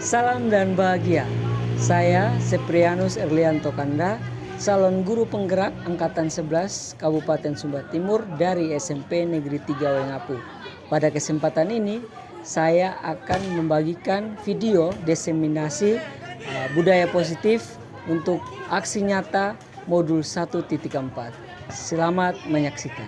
Salam dan bahagia. Saya Seprianus Erlianto Kanda, calon guru penggerak Angkatan 11 Kabupaten Sumba Timur dari SMP Negeri 3 Wengapu. Pada kesempatan ini, saya akan membagikan video diseminasi budaya positif untuk aksi nyata modul 1.4. Selamat menyaksikan.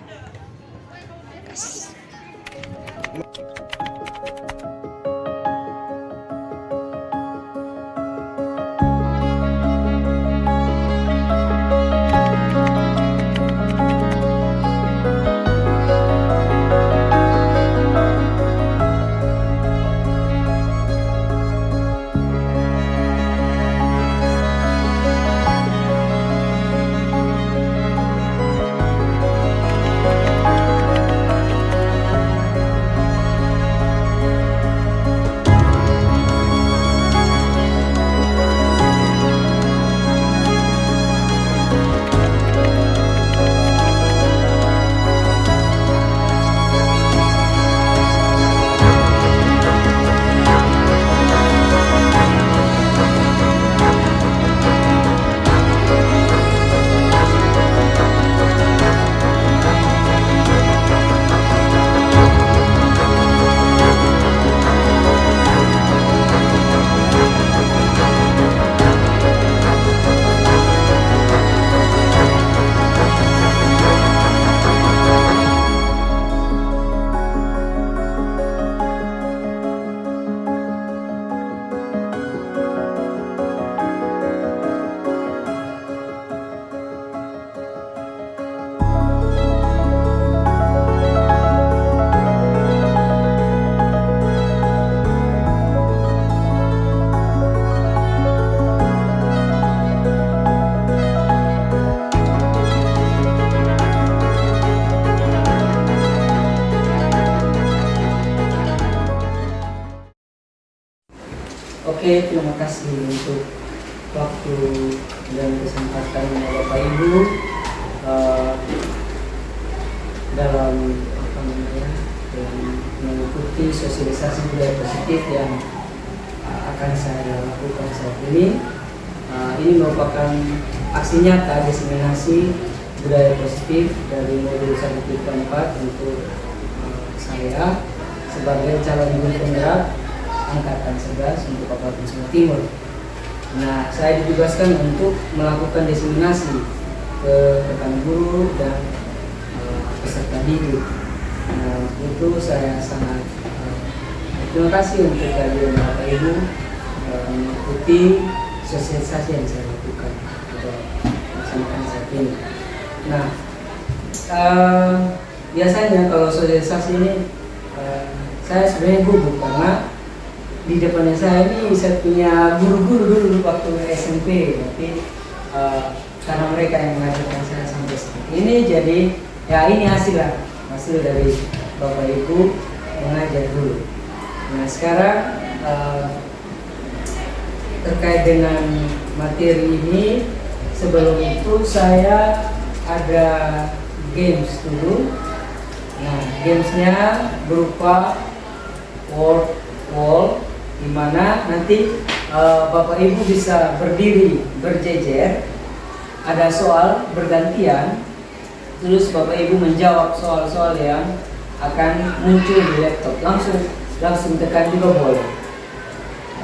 Oke, terima kasih untuk waktu dan kesempatannya Bapak Ibu dalam dalam mengikuti sosialisasi budaya positif yang akan saya lakukan saat ini. Ini merupakan aksi nyata diseminasi budaya positif dari modul 1.4 untuk saya sebagai calon guru penggerak Angkatan 11 untuk Kabupaten Sumba Timur. Nah, saya ditugaskan untuk melakukan diseminasi ke rekan guru dan peserta didik. Nah, itu saya sangat terima kasih untuk kalian Bapak Ibu mengikuti sosialisasi yang saya lakukan atau laksanakan saat ini. Nah, biasanya kalau sosialisasi ini saya sebenarnya gugup karena di depannya saya ini saya punya guru-guru dulu waktu SMP, tapi karena mereka yang mengajarkan saya sampai seperti ini, jadi ya ini hasil dari Bapak Ibu mengajar dulu. Nah, sekarang terkait dengan materi ini, sebelum itu saya ada games dulu. Nah, gamesnya berupa word wall, di mana nanti Bapak Ibu bisa berdiri berjejer, ada soal bergantian, terus Bapak Ibu menjawab soal-soal yang akan muncul di laptop, langsung tekan juga boleh.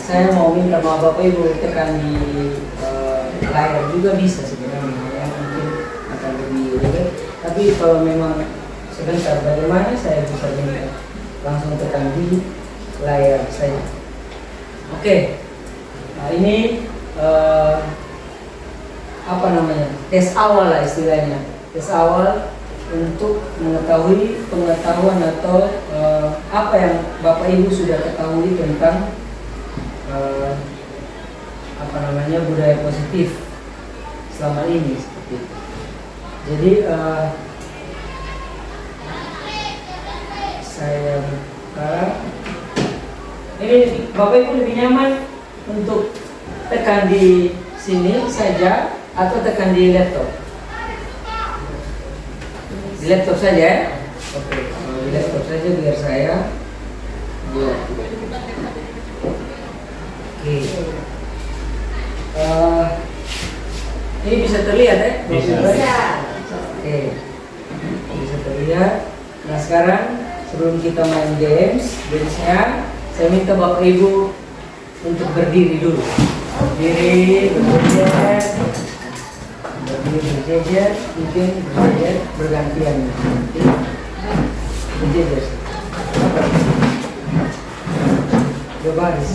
Saya mau minta maaf Bapak Ibu tekan di layar juga bisa sebenarnya, yang mungkin akan lebih ribet. Tapi kalau memang sebentar bagaimana saya bisa minta langsung tekan di layar saya. Oke, nah ini tes awal lah istilahnya, tes awal untuk mengetahui pengetahuan atau apa yang Bapak Ibu sudah ketahui tentang budaya positif selama ini seperti itu. Jadi saya buka. Ini Bapak Ibu lebih nyaman untuk tekan di sini saja atau tekan di laptop? Di laptop saja ya? Oke, di laptop saja biar saya buat. Oke, Oke. Ini bisa terlihat ya? Bisa. Oke. Bisa terlihat. Nah sekarang sebelum kita main gamesnya, saya minta Bapak Ibu untuk berdiri dulu. Berdiri, berjejer, mungkin berjejer bergantian. Berjejer. Dua baris.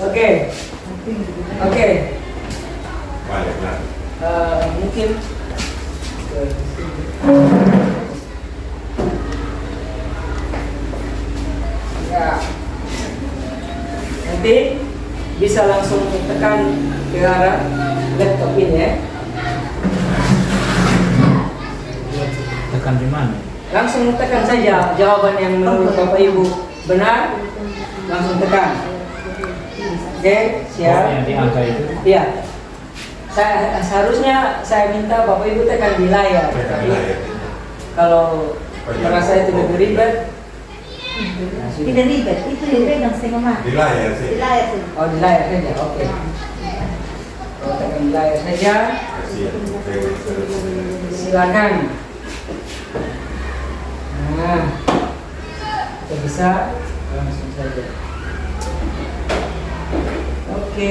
Oke. Mungkin ya. Nanti bisa langsung tekan ke arah laptop ini ya. Tekan di mana? Langsung tekan saja jawaban yang menurut Bapak Ibu benar, langsung tekan. Oke, siap. Yang di angka itu? Iya. Seharusnya saya minta Bapak Ibu tekan di layar. Tapi kalau merasa itu lebih ribet, Tidak ribet, itu dipegang setengah mah. Di layar sih. Di layar sih. oh di layar saja, oke. Kalau tekan di layar saja, silakan. Nah, kita bisa langsung saja. Oke,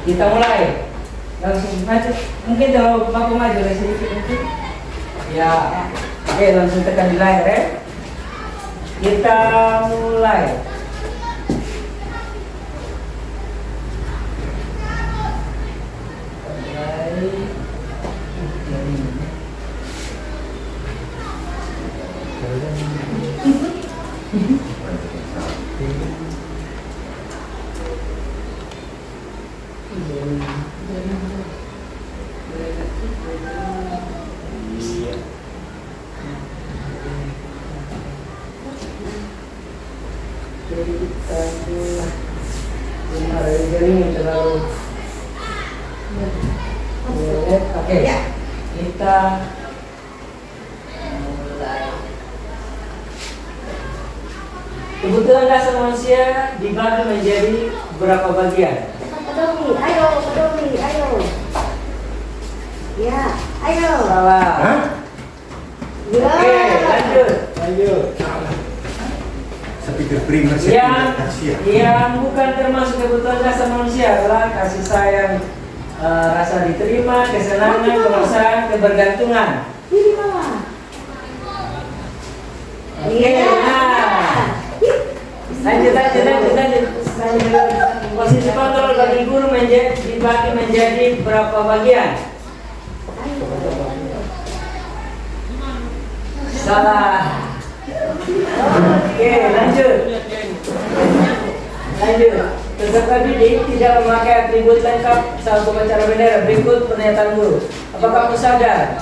kita mulai. Langsung maju. Mungkin kalau mampu maju dari sedikit mungkin. Ya, oke langsung tekan di layar ya. Kita mulai. Jadi kita benar ini terlalu oke. Kita mulai. Kebutuhan dasar manusia dibagi menjadi berapa bagian? Pedomi, ayo. Ya, ayo. Salah. Ya. Oke, lanjut. Saya pikir primer Yang bukan termasuk kebutuhan dasar manusia adalah kasih sayang, rasa diterima, kesenangan, kemanusiaan, kebergantungan. Ini mama. Oke, nah. Lanjut. Posisi kontrol bagi guru dibagi menjadi berapa bagian? Salah. Oke, lanjut. Peserta didik tidak memakai atribut lengkap saat upacara bendera. Berikut pernyataan guru. Apakah kamu sadar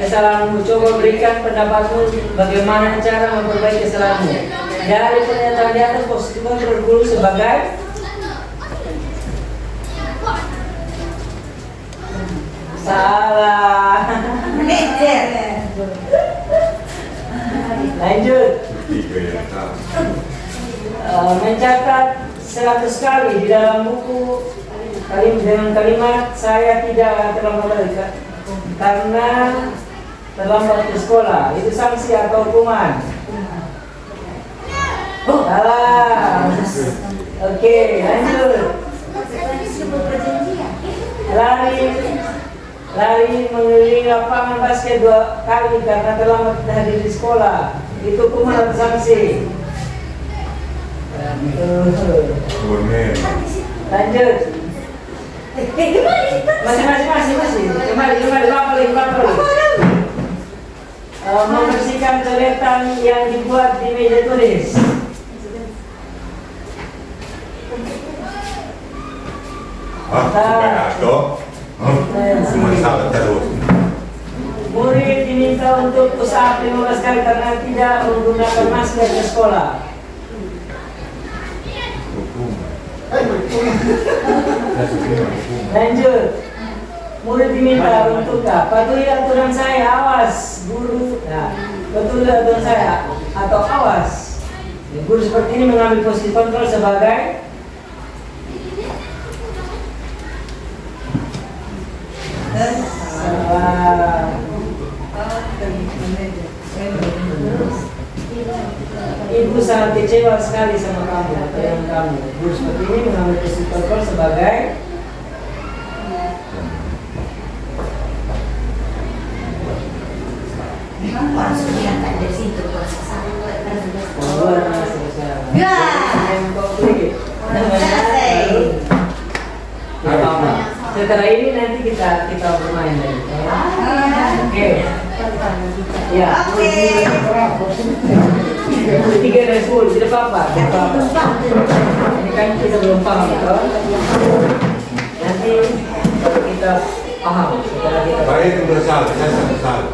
kesalahanmu? Coba berikan pendapatmu bagaimana cara memperbaiki kesalahanmu. Dari pernyataan di atas, posisi kontrol guru sebagai salah. Lanjut. Mencatat 100 kali di dalam buku dengan kalimat saya tidak terlambat karena terlambat ke sekolah. Itu sanksi atau hukuman? Salah. Oke, lanjut. Lari mengelilingi lapangan basket 2 kali karena terlambat hadir di sekolah. Itu hukuman atau sanksi? Lanjut. Masih. Kembali. Lapor. Membersihkan coretan yang dibuat di meja tulis. Murid diminta untuk usaha 15 kali karena tidak menggunakan masker ke sekolah. Lanjut. Murid diminta untuk patuhi aturan saya, awas guru. Nah, betul aturan saya atau awas Guru seperti ini mengambil posisi kontrol sebagai ibu sangat kecewa sekali sama kamu atau yang kamu. Guru seperti ini mengambil posisi kontrol sebagai Langsung diangkat dari situ. Ya. Setelah ini nanti kita bermain lagi. Oke. Ya. Tiga dari 10 tidak apa-apa. Ini kan kita belum paham, betul? Nanti kita paham setelah kita. Baik, sudah salah, saya sudah salah.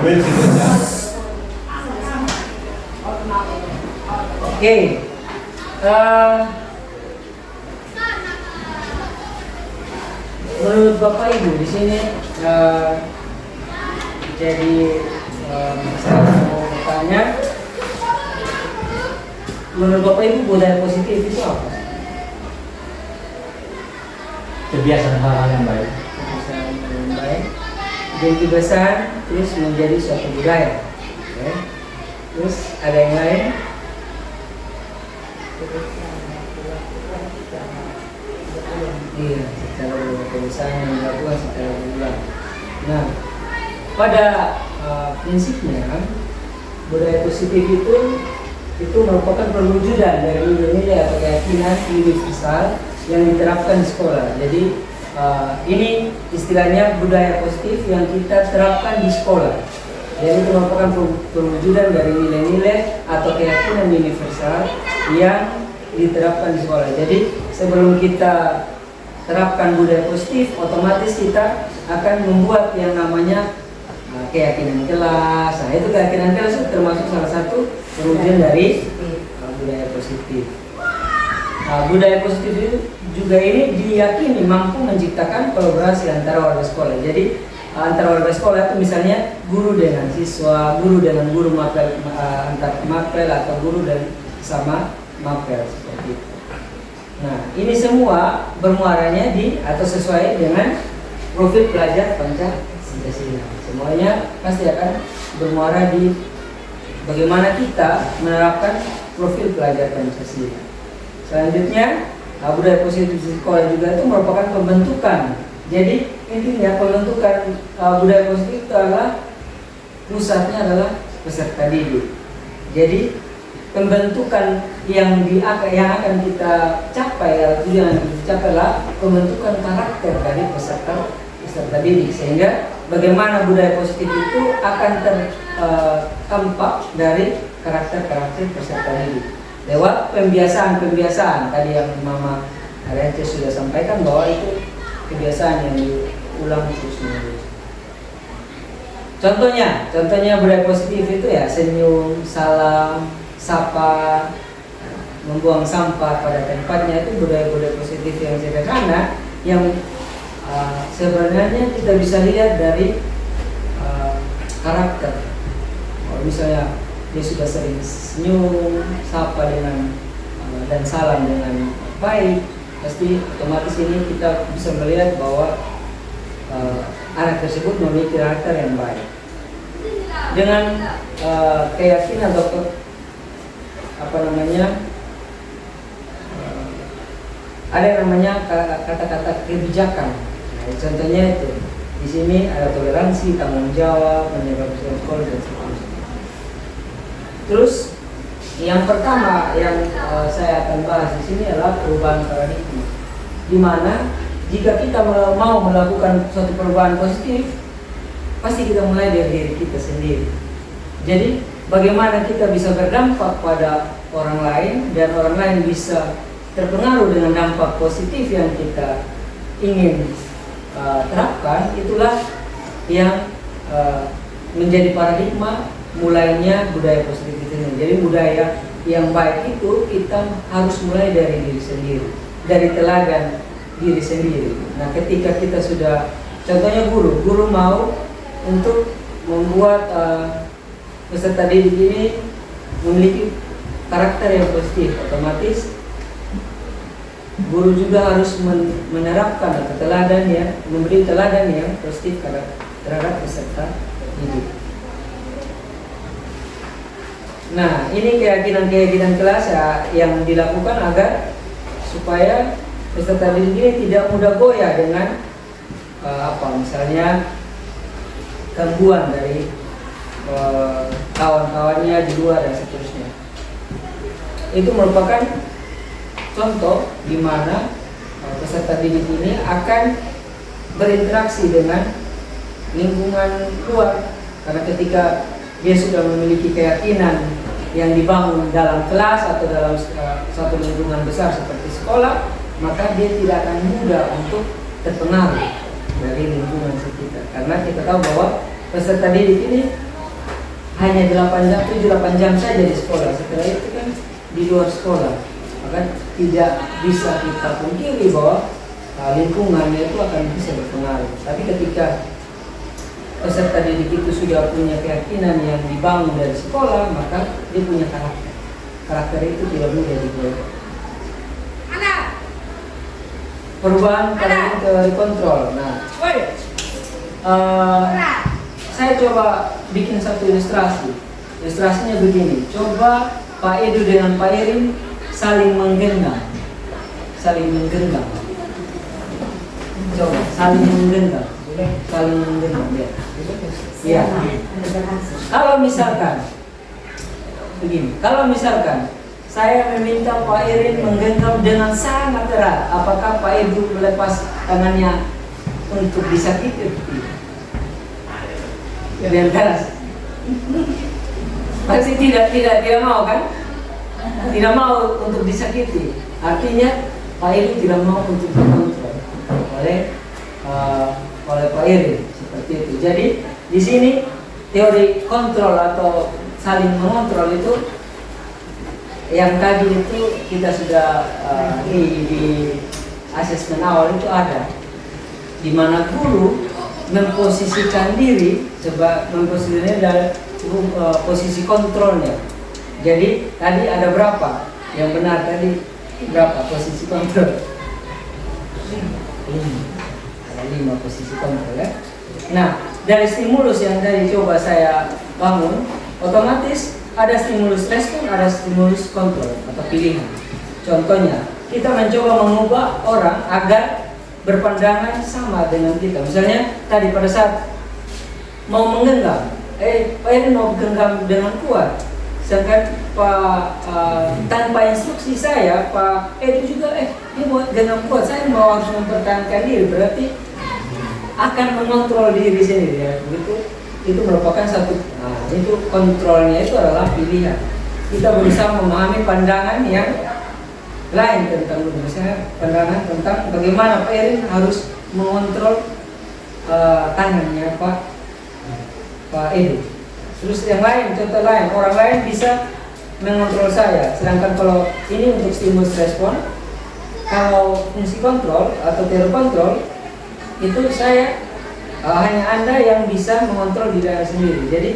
Benci saja. Oke. Menurut Bapak Ibu di sini jadi saya mau bertanya, menurut Bapak Ibu budaya positif itu apa? Kebiasaan hal-hal yang baik. Kebiasaan yang baik, jadi kebiasaan terus menjadi suatu budaya. Oke. Terus ada yang lain? Iya, secara kebiasaan yang dilakukan secara berulang. Nah, pada prinsipnya budaya positif itu merupakan perwujudan dari nilai-nilai atau keyakinan universal yang diterapkan di sekolah. Jadi ini istilahnya budaya positif yang kita terapkan di sekolah. Jadi itu merupakan perwujudan dari nilai-nilai atau keyakinan universal yang diterapkan di sekolah. Jadi sebelum kita terapkan budaya positif, otomatis kita akan membuat yang namanya keyakinan kelas. Nah, itu keyakinan kelas itu termasuk salah satu perwujudan dari budaya positif. Budaya positif itu juga ini diyakini mampu menciptakan kolaborasi antara warga sekolah. Jadi antara warga sekolah itu misalnya guru dengan siswa, guru dengan guru mapel, antar mapel atau guru dan sama mapel seperti itu. Nah, ini semua bermuaranya di atau sesuai dengan profil pelajar Pancasila. Semuanya pasti akan bermuara di bagaimana kita menerapkan profil pelajar Pancasila. Selanjutnya, budaya positif di sekolah juga itu merupakan pembentukan. Jadi intinya pembentukan budaya positif itu adalah pusatnya adalah peserta didik. Jadi pembentukan yang akan kita capai atau yang dicapai adalah pembentukan karakter dari peserta didik, sehingga bagaimana budaya positif itu akan tampak dari karakter peserta didik lewat pembiasaan tadi yang Mama Arence sudah sampaikan bahwa itu kebiasaan yang diulang terus menerus. Contohnya budaya positif itu ya senyum, salam, sapa, membuang sampah pada tempatnya, itu budaya-budaya positif yang sederhana yang sebenarnya kita bisa lihat dari karakter. Kalau misalnya dia sudah sering senyum, sapa dengan dan salam dengan baik, pasti otomatis ini kita bisa melihat bahwa anak tersebut memiliki karakter yang baik. Dengan keyakinan atau ada yang namanya kata-kata kebijakan. Nah, contohnya itu di sini ada toleransi, tanggung jawab, menjaga sekolah dan seterusnya. Terus yang pertama yang saya akan bahas di sini adalah perubahan paradigma, di mana jika kita mau melakukan suatu perubahan positif, pasti kita mulai dari diri kita sendiri. Jadi bagaimana kita bisa berdampak pada orang lain dan orang lain bisa terpengaruh dengan dampak positif yang kita ingin terapkan, itulah yang menjadi paradigma mulainya budaya positif itu. Jadi budaya yang baik itu kita harus mulai dari diri sendiri, dari teladan diri sendiri. Nah, ketika kita sudah, contohnya guru mau untuk membuat peserta didik ini memiliki karakter yang positif, otomatis guru juga harus menerapkan atau teladan ya, memberi teladan yang positif terhadap peserta didik. Nah, ini keyakinan kelas ya, yang dilakukan agar supaya peserta didik ini tidak mudah goyah dengan misalnya gangguan dari kawan-kawannya di luar dan seterusnya. Itu merupakan contoh di mana peserta didik ini akan berinteraksi dengan lingkungan luar, karena ketika dia sudah memiliki keyakinan yang dibangun dalam kelas atau dalam satu lingkungan besar seperti sekolah, maka dia tidak akan mudah untuk terpengaruh dari lingkungan sekitar. Karena kita tahu bahwa peserta didik ini hanya 7-8 jam saja di sekolah, setelah itu kan di luar sekolah. Maka tidak bisa kita pungkiri bahwa lingkungannya itu akan bisa berpengaruh. Tapi ketika peserta didik itu sudah punya keyakinan yang dibangun dari sekolah, maka dia punya karakter. Karakter itu tidak mudah digoyah. Perubahan karakter kontrol. Nah, saya coba bikin satu ilustrasi. Ilustrasinya begini. Coba Pak Edu dengan Pak Erin saling menggenggam. Coba saling menggenggam. Saling menggenggam ya. Ya. Kalau misalkan begini, kalau misalkan saya meminta Pak Erin menggenggam dengan sangat erat, apakah Pak Edu melepas tangannya untuk disakiti? Dengan keras. Pasti tidak mau kan? Tidak mau untuk disakiti. Artinya Pak Edu tidak mau untuk dikontrol oleh Pak Erin, seperti itu. Jadi di sini teori kontrol atau saling mengontrol itu yang tadi itu kita sudah di asesmen awal itu ada, di mana guru memposisikan diri dalam posisi kontrolnya. Jadi tadi ada berapa? Yang benar tadi berapa posisi kontrol? 5 posisi kontrol ya. Nah, dari stimulus yang tadi coba saya bangun, otomatis ada stimulus respon, ada stimulus kontrol atau pilihan. Contohnya, kita mencoba mengubah orang agar berpandangan sama dengan kita. Misalnya tadi pada saat mau menggenggam, Pak Erin mau genggam dengan kuat, sedangkan tanpa instruksi saya, Pak Edu juga dia mau genggam kuat, saya mau harus mempertahankan diri, berarti akan mengontrol diri sendiri ya. Begitu, itu merupakan satu, itu kontrolnya itu adalah pilihan. Kita berusaha memahami pandangan yang lain tentang misalnya pandangan tentang bagaimana Pak Erin harus mengontrol tangannya Pak Edu. Terus yang lain, contoh lain, orang lain bisa mengontrol saya. Sedangkan kalau ini untuk stimulus respon, kalau fungsi kontrol atau teori kontrol itu saya hanya Anda yang bisa mengontrol diri Anda sendiri. Jadi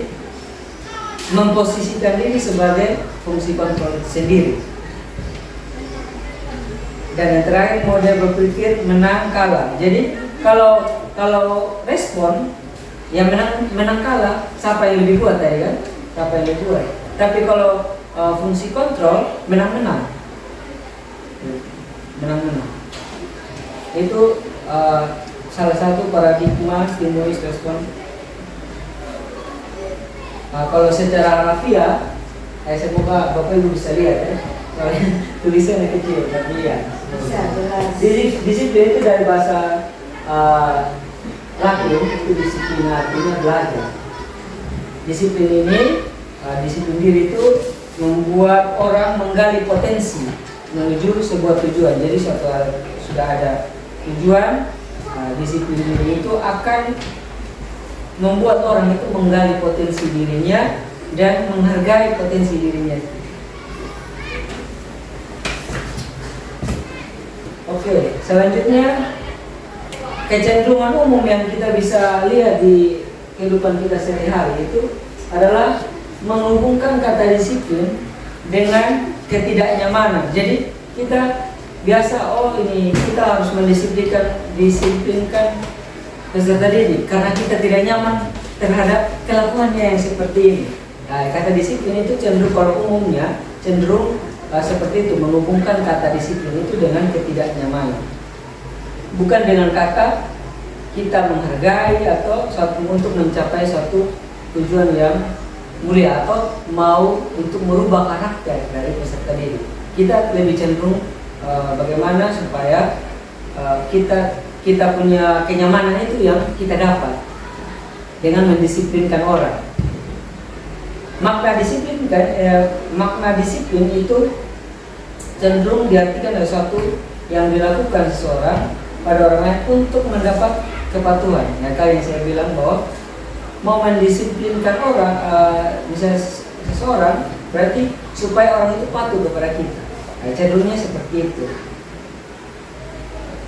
memposisikan diri sebagai fungsi kontrol sendiri. Dan yang terakhir model berpikir menang kalah. Jadi kalau respon yang menang kalah, siapa yang lebih kuat tadi kan? Siapa yang lebih kuat. Tapi kalau fungsi kontrol menang-menang. Itu salah satu paradigma stimulus respon. Kalau secara harfiah, semoga Bapak Ibu bisa lihat ya. Soalnya tulisannya kecil, tapi lihat. Disiplin itu dari bahasa Latin, itu disiplin artinya belajar. Disiplin ini, disiplin diri itu membuat orang menggali potensi menuju sebuah tujuan. Jadi sudah ada tujuan, disiplin diri itu akan membuat orang itu menggali potensi dirinya dan menghargai potensi dirinya. Oke, selanjutnya kecenderungan umum yang kita bisa lihat di kehidupan kita sehari-hari itu adalah menghubungkan kata disiplin dengan ketidaknyamanan. Jadi kita biasa, oh ini kita harus disiplinkan peserta didik karena kita tidak nyaman terhadap kelakuannya yang seperti ini. Nah, kata disiplin itu cenderung, kalau umumnya cenderung seperti itu, menghubungkan kata disiplin itu dengan ketidaknyamanan, bukan dengan kata kita menghargai atau untuk mencapai suatu tujuan yang mulia atau mau untuk merubah karakter dari peserta didik. Kita lebih cenderung bagaimana supaya kita punya kenyamanan itu yang kita dapat dengan mendisiplinkan orang. Makna disiplin itu cenderung diartikan adalah sesuatu yang dilakukan seseorang pada orang lain untuk mendapat kepatuhan. Nah, kali yang saya bilang bahwa mau mendisiplinkan orang, misalnya seseorang, berarti supaya orang itu patuh kepada kita. Nah, cenderungnya seperti itu.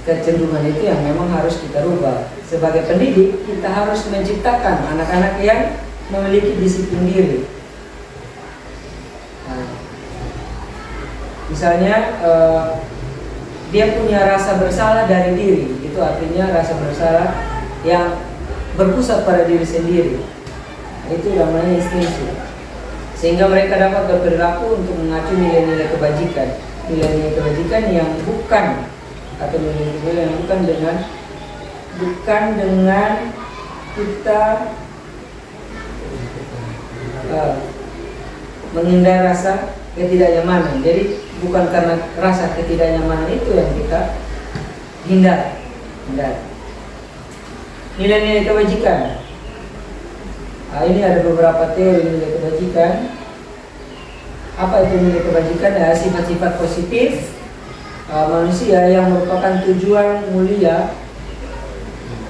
Kecenderungan itu yang memang harus kita rubah. Sebagai pendidik, kita harus menciptakan anak-anak yang memiliki disiplin diri. Nah, misalnya dia punya rasa bersalah dari diri, itu artinya rasa bersalah yang berpusat pada diri sendiri. Itu namanya instingsi. Sehingga mereka dapat berperilaku untuk mengacu nilai-nilai kebajikan, nilai-nilai kebajikan yang bukan, atau nilai-nilai yang bukan dengan kita menghindari rasa ketidaknyamanan. Jadi bukan karena rasa ketidaknyamanan itu yang kita hindari. Nilai-nilai kebajikan. Nah, ini ada beberapa teori nilai kebajikan. Apa itu nilai kebajikan? Ya, sifat-sifat positif manusia yang merupakan tujuan mulia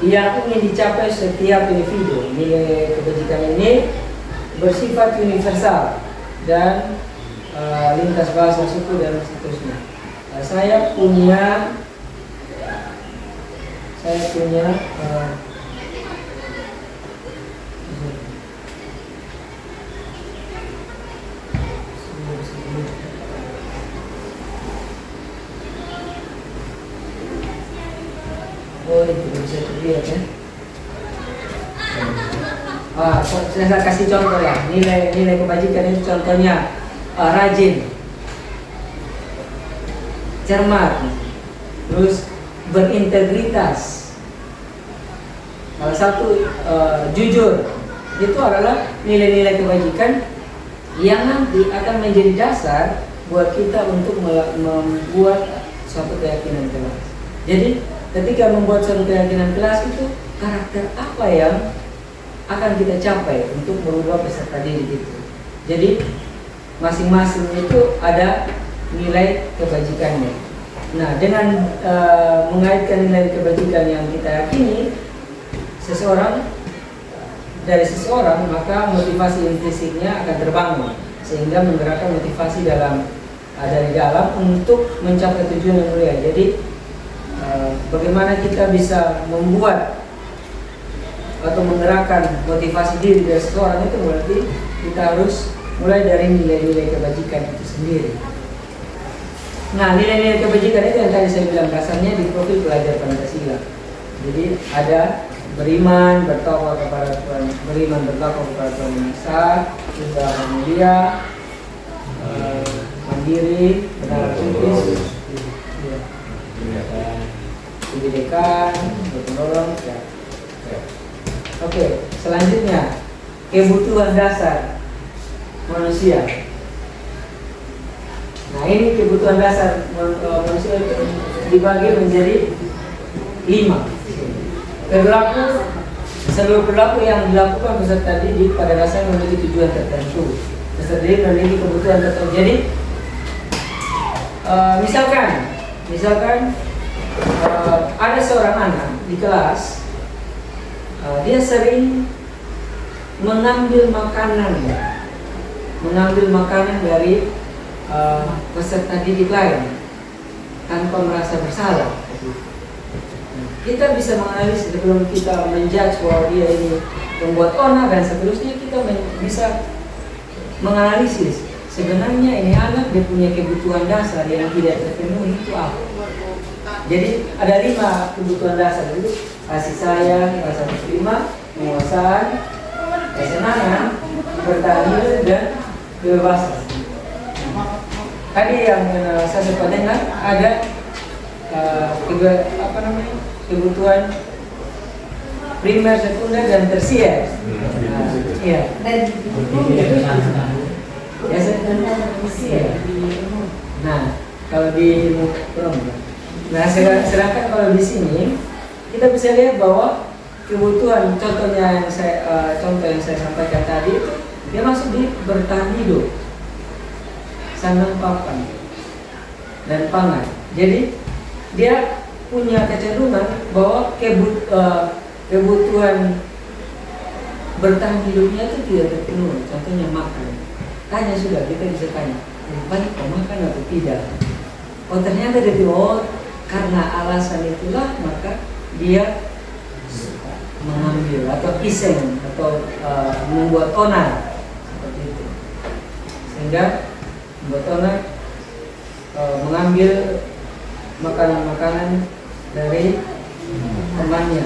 yang ingin dicapai setiap individu. Nilai kebajikan ini bersifat universal dan lintas bahasa, suku dan seterusnya. Saya punya itu bisa dilihat ya. Saya kasih contoh ya. Nilai kebajikan itu contohnya rajin, cermat, terus berintegritas. Salah satu jujur. Itu adalah nilai-nilai kebajikan yang nanti akan menjadi dasar buat kita untuk membuat suatu keyakinan kelas. Jadi ketika membuat suatu keyakinan kelas itu, karakter apa yang akan kita capai untuk merubah peserta didik itu. Jadi masing-masing itu ada nilai kebajikannya. Nah, dengan mengaitkan nilai kebajikan yang kita yakini dari seseorang, maka motivasi implikitnya akan terbangun sehingga menggerakkan motivasi dari dalam untuk mencapai tujuan yang mulia. Jadi bagaimana kita bisa membuat atau menggerakkan motivasi diri dari seseorang itu, berarti kita harus mulai dari nilai-nilai kebajikan itu sendiri. Nah, nilai-nilai kebajikan itu yang tadi saya bilang dasarnya di profil pelajar Pancasila. Jadi ada beriman, bertakwa kepada Tuhan, Yang Esa, juga mulia, mandiri, benar kritis, kebinekaan, berpenolong. Ya. Oke, selanjutnya kebutuhan dasar manusia. Nah, ini kebutuhan dasar manusia itu dibagi menjadi 5. Seluruh perilaku yang dilakukan peserta didik pada dasarnya memiliki tujuan tertentu. Peserta didik memiliki kebutuhan tertentu. Jadi, misalkan ada seorang anak di kelas, dia sering mengambil makanan dari peserta didik lain tanpa merasa bersalah. Kita bisa menganalisis sebelum kita menjudge bahwa dia ini membuat onar dan seterusnya. Kita bisa menganalisis sebenarnya ini anak dia punya kebutuhan dasar yang tidak terpenuhi itu apa. Jadi ada 5 kebutuhan dasar itu: kasih sayang, rasa terima, penguasaan, kesenangan, bertahan hidup, dan kebebasan. Tadi yang saya sempat dengar ada kebutuhan primer, sekunder, dan tersier. Iya. Dan Nah, kalau di sedangkan kalau di sini kita bisa lihat bahwa kebutuhan contoh yang saya sampaikan tadi itu dia masuk di bertahan hidup, sandang papan, dan pangan. Jadi dia punya kecenderungan bahwa kebutuhan bertahan hidupnya itu tidak terpenuhi. Contohnya makan. Tanya sudah, kita bisa tanya, baik kau makan atau tidak? Oh ternyata dia bilang, karena alasan itulah maka dia mengambil atau iseng atau membuat onar seperti itu, sehingga membuat onar mengambil makanan-makanan dari temannya.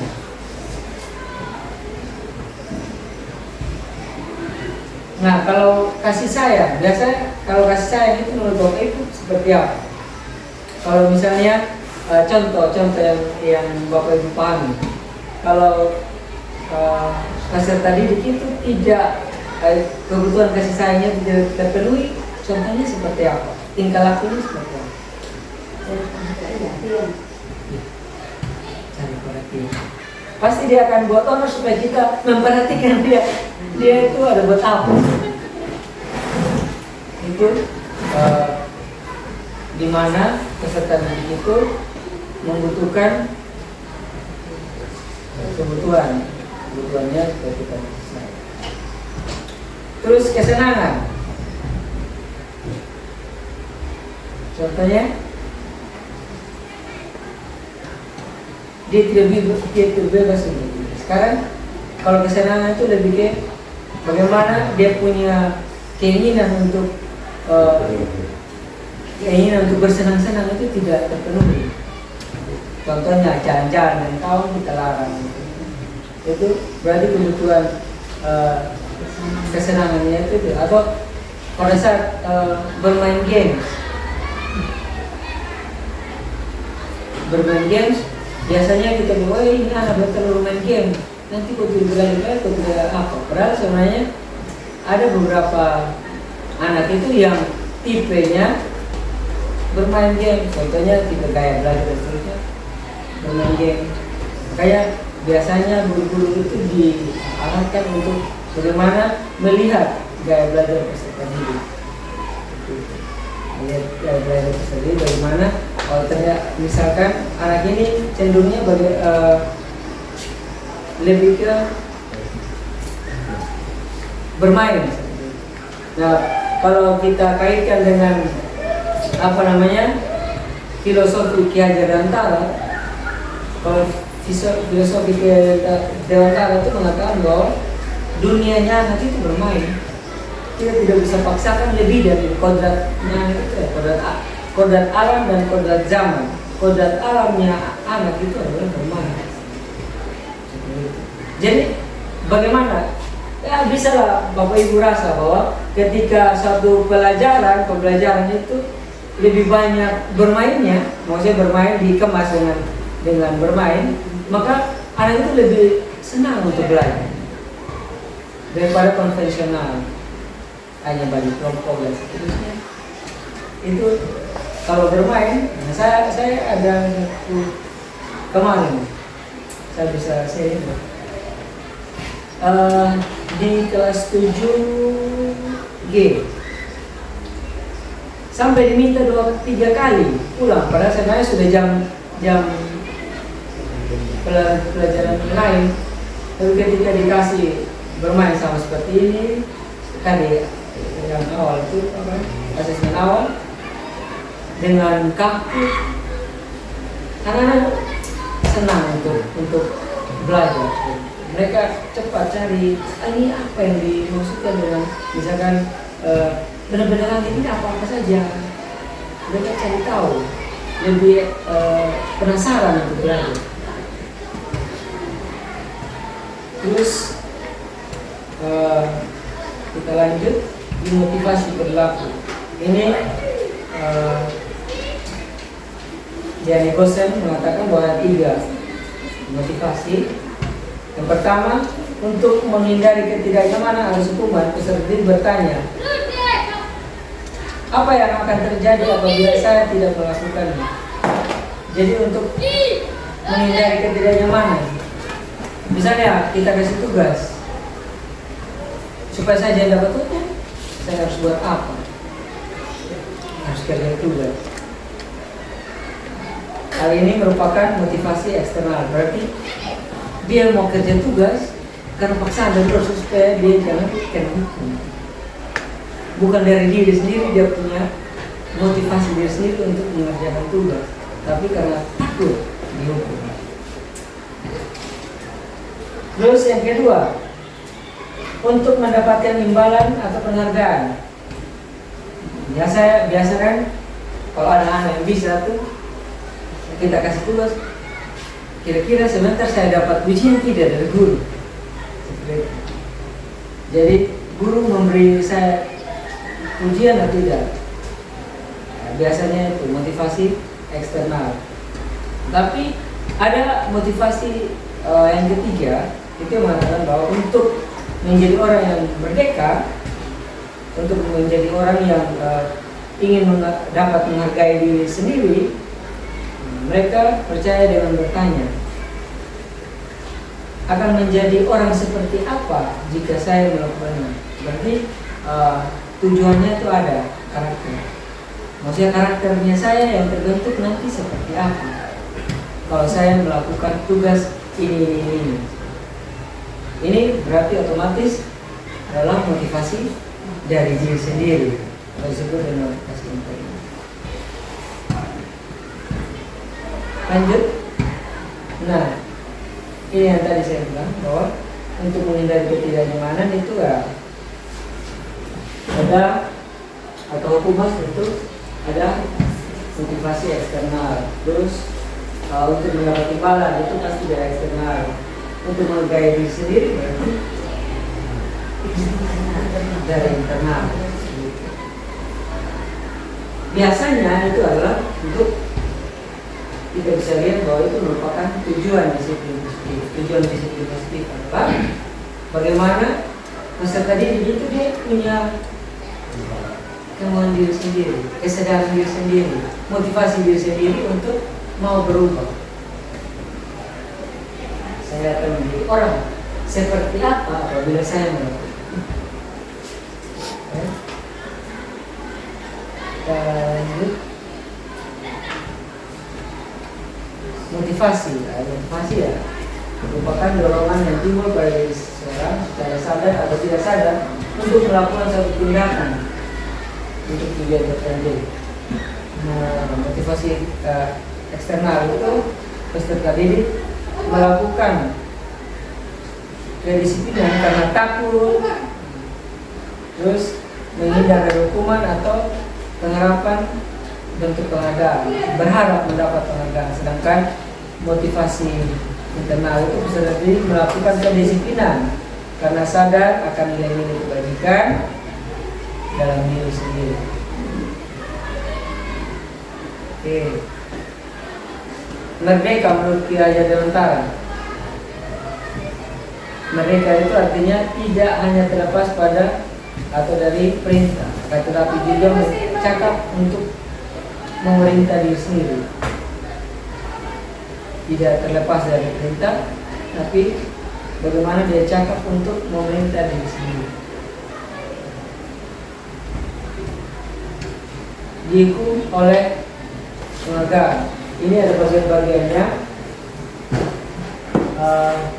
Nah, kalau kasih sayang, biasanya kalau kasih sayang itu menurut Bapak Ibu seperti apa? Kalau misalnya contoh-contoh yang Bapak Ibu pahami, kalau kasih tadi itu tidak kebutuhan kasih sayangnya tidak terpenuhi, contohnya seperti apa? Tingkah lakunya seperti apa? Cari perhatian. Pasti dia akan buat honor supaya kita memperhatikan dia itu ada buat apa. Itu di mana peserta didik itu membutuhkan kebutuhannya seperti tadi. Terus kesenangan. Contohnya dia tidak bebas begitu. Sekarang kalau kesenangan itu lebih ke bagaimana dia punya keinginan untuk bersenang-senang itu tidak terpenuhi. Contohnya jalan-jalan dan kawan kita larang. Itu berarti kebutuhan kesenangannya itu. Atau pada saat bermain games, biasanya kita bilang, oh ini anak betul bermain game, nanti kau tidak apa. Padahal sebenarnya ada beberapa anak itu yang tipenya bermain game, contohnya tipe gaya belajar dan seterusnya bermain game. Makanya biasanya guru-guru itu diarahkan untuk bagaimana melihat gaya belajar peserta didik. Melihat gaya belajar peserta didik bagaimana. Kalau ternyata misalkan anak ini cenderungnya lebih ke bermain. Nah, kalau kita kaitkan dengan filosofi Ki Hajar Dewantara, kalau filosofi Ki Hajar Dewantara itu mengatakan bahwa dunianya anak itu bermain. Kita tidak bisa paksakan lebih dari kodratnya itu, kodrat alam dan kodrat zaman. Kodrat alamnya anak itu adalah bermain. Jadi bagaimana? Ya bisa lah Bapak Ibu rasa bahwa ketika satu pembelajaran itu lebih banyak bermainnya, maksudnya bermain dikemas dengan bermain, maka anak itu lebih senang untuk belajar daripada konvensional hanya bagi kelompok dan seterusnya. Itu kalau bermain, nah saya ada kemarin saya bisa share di kelas 7G sampai diminta 2-3 kali pulang, padahal sebenarnya sudah jam pelajaran lain, tapi ketika dikasih bermain sama seperti ini tadi yang awal itu asesmen awal dengan kaku, anak-anak senang untuk belajar. Mereka cepat cari ini apa yang dimaksudkan dengan misalkan benar-benar ini apa saja. Mereka cari tahu, lebih penasaran untuk belajar. Terus kita lanjut di motivasi perilaku. Ini Gianni Gosen mengatakan bahwa ada 3 motivasi. Yang pertama, untuk menghindari ketidaknyamanan atau hukuman, peserta didik bertanya, apa yang akan terjadi apabila saya tidak melakukannya? Jadi untuk menghindari ketidaknyamanan, misalnya kita kasih tugas supaya saya jadi dapat hukum, saya harus buat apa? Harus kerja tugas. Hal ini merupakan motivasi eksternal, berarti dia mau kerja tugas karena paksaan dan terus supaya dia jangan kena hukum. Bukan dari diri sendiri, dia punya motivasi diri sendiri untuk mengerjakan tugas, tapi karena takut dihukum. Terus yang kedua, untuk mendapatkan imbalan atau penghargaan. Biasa kan kalau ada anak yang bisa tuh kita kasih tugas, kira-kira sebentar saya dapat ujian tidak dari guru. Jadi guru memberi saya ujian atau tidak. Nah, biasanya itu motivasi eksternal. Tapi ada motivasi yang ketiga, itu mengatakan bahwa untuk menjadi orang yang merdeka, untuk menjadi orang yang ingin dapat menghargai diri sendiri, mereka percaya dengan bertanya, akan menjadi orang seperti apa jika saya melakukannya. Berarti tujuannya itu ada karakter. Maksudnya karakternya saya yang terbentuk nanti seperti apa kalau saya melakukan tugas ini. Ini berarti otomatis adalah motivasi dari diri sendiri, disebut dengan motivasi internal. Lanjut. Nah, ini yang tadi saya bilang bahwa untuk menghindari ketidaknyamanan itu ada atau hukuman itu ada motivasi eksternal. Terus untuk mendapat imbalan itu pasti dari eksternal. Untuk menghargai diri sendiri berarti dari internal. Biasanya itu adalah untuk kita bisa lihat bahwa itu merupakan tujuan disiplin positif. Tujuan disiplin positif adalah bagaimana peserta didik itu dia punya kemauan diri sendiri, kesadaran diri sendiri, motivasi diri sendiri untuk mau berubah. Saya akan menjadi orang seperti apa apabila saya melakukan. Lanjut. Motivasi merupakan dorongan yang timbul pada diri seseorang secara sadar atau tidak sadar untuk melakukan suatu tindakan untuk tujuan tertentu. Nah, motivasi eksternal itu peserta didik melakukan kedisiplinan karena takut, terus menghindar dari hukuman atau pengharapan bentuk penghargaan, berharap mendapat penghargaan. Sedangkan motivasi internal itu peserta didik melakukan kedisiplinan karena sadar akan nilai-nilai kebaikan dalam diri sendiri. Oke. Merdeka menurut Ki Raja Dewantara. Merdeka itu artinya tidak hanya terlepas pada atau dari perintah, tetapi juga cakap untuk memerintah diri sendiri. Tidak terlepas dari perintah, tapi bagaimana dia cakap untuk memerintah diri sendiri. Dihukum oleh penghargaan. Ini ada bagian-bagiannya,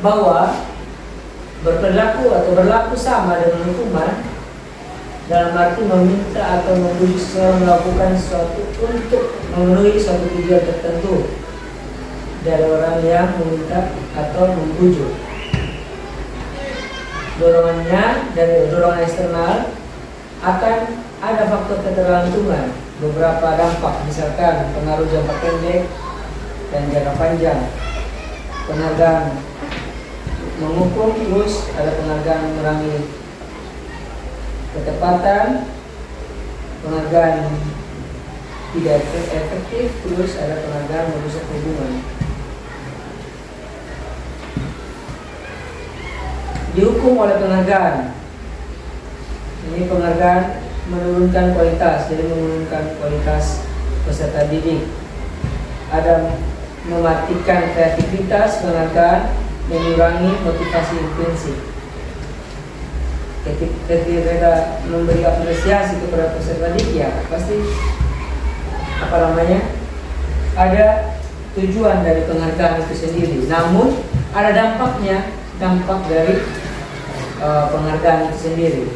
bahwa berlaku sama dengan hukuman dalam arti meminta atau membujuk seseorang melakukan sesuatu untuk memenuhi suatu tujuan tertentu dari orang yang meminta atau membujuk. Dorongannya dari dorongan eksternal akan ada faktor ketergantungan, beberapa dampak, misalkan pengaruh jangka pendek dan jangka panjang. Penghargaan menghukum, terus ada penghargaan mengurangi ketepatan, penghargaan tidak efektif, terus ada penghargaan merusak hubungan. Dihukum oleh penghargaan. Ini penghargaan menurunkan kualitas, jadi menurunkan kualitas peserta didik. Ada mematikan kreativitas, penghargaan mengurangi motivasi intrinsik. Ketika kita memberi apresiasi kepada peserta didik, ya pasti ada tujuan dari penghargaan itu sendiri. Namun ada dampaknya, dampak dari penghargaan itu sendiri.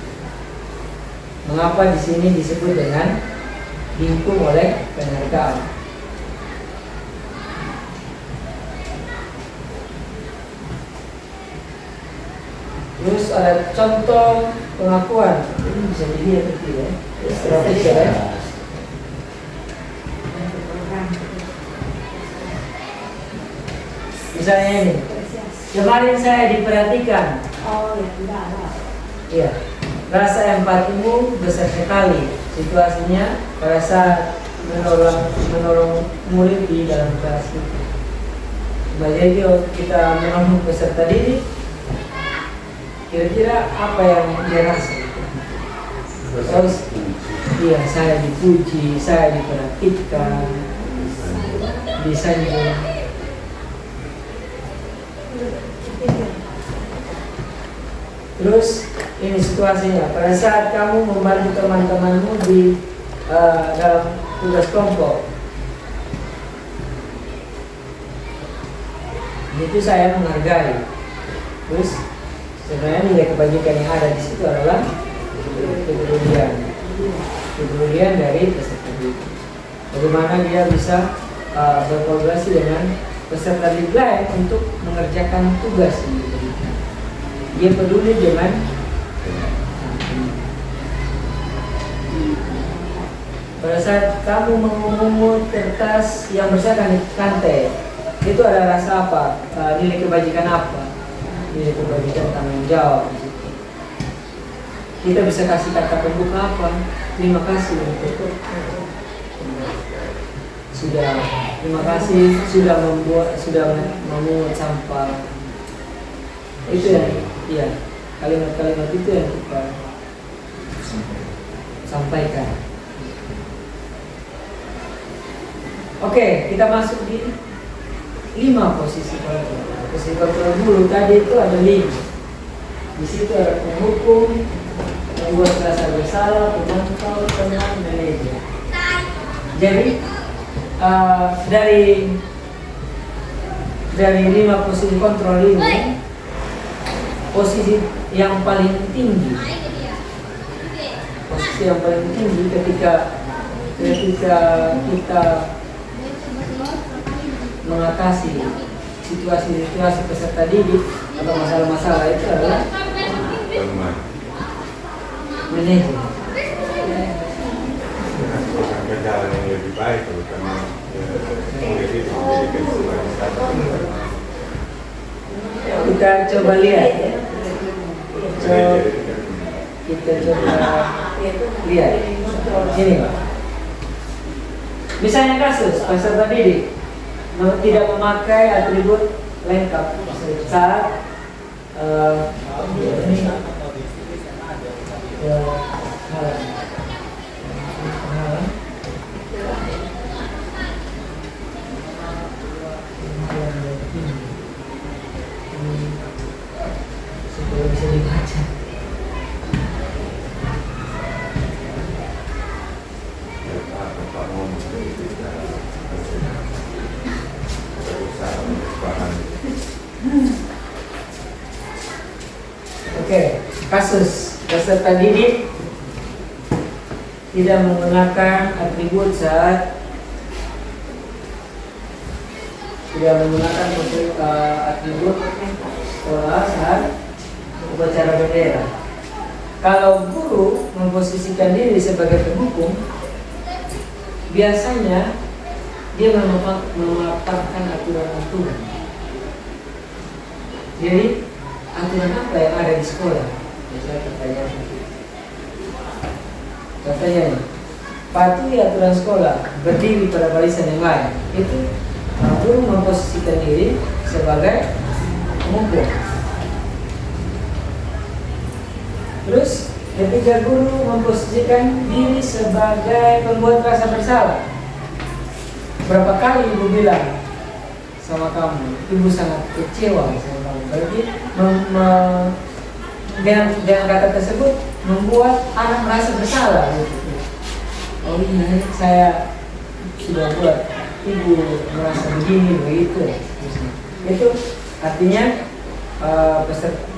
Mengapa di sini disebut dengan dihukum oleh penghargaan? Terus ada contoh pengakuan, ini bisa dilihat ya, strategi ya. Misalnya ini, kemarin saya diperhatikan. Oh ya, tidak lah. Iya, rasa empatimu besar sekali. Situasinya pada saat menolong murid di dalam kelas itu. Jadi kita menolong peserta didik, kira-kira apa yang dia rasa? Terus, iya, saya dipuji, saya diperhatikan, disanjung. Terus ini situasinya, pada saat kamu membantu teman-temanmu di dalam tugas kelompok, itu saya menghargai. Terus sebenarnya nilai kebajikan yang ada di situ adalah kepedulian dari peserta didik. Bagaimana dia bisa berkolaborasi dengan peserta didik lain untuk mengerjakan tugas ini. Dia peduli dengan pada saat kamu memungut kertas yang bersihkan di lantai, itu ada rasa apa? Nilai kebajikan apa? Nilai kebajikan tanggung jawab. Kita bisa kasih kata pembuka apa? Terima kasih untuk terima kasih sudah memungut sampah. Itu ya, kalimat-kalimat itu yang kita sampaikan. Oke, kita masuk di 5 posisi kontrol. Posisi kontrol dulu tadi itu ada 5. Di situ ada penghukum, membuat merasa bersalah, pemantau, tenang, manajer. Jadi dari 5 posisi kontrol ini, posisi yang paling tinggi ketika kita mengatasi situasi peserta didik atau masalah-masalah itu adalah manajer. Jalan yang lebih baik, terutama murid itu menjadikan sebagai satu. Kita coba lihat. Kita coba lihat. Ini Pak. Misalnya kasus peserta didik tidak memakai atribut lengkap saat supaya bisa dibaca. Oke, kasus peserta didik tidak menggunakan atribut saat atribut sekolah saat upacara bendera. Kalau guru memposisikan diri sebagai penghukum, biasanya dia memaparkan aturan-aturan. Jadi aturan apa yang ada di sekolah? Misalnya katanya nih, patuhi aturan sekolah, berdiri pada barisan yang lain. Itu guru memposisikan diri sebagai penghukum. Terus ketika guru memposisikan diri sebagai pembuat rasa bersalah, berapa kali ibu bilang sama kamu, ibu sangat kecewa sama kamu. Berarti dengan kata tersebut membuat anak merasa bersalah. Oh iya, saya sudah buat ibu merasa begini begitu. Itu artinya peserta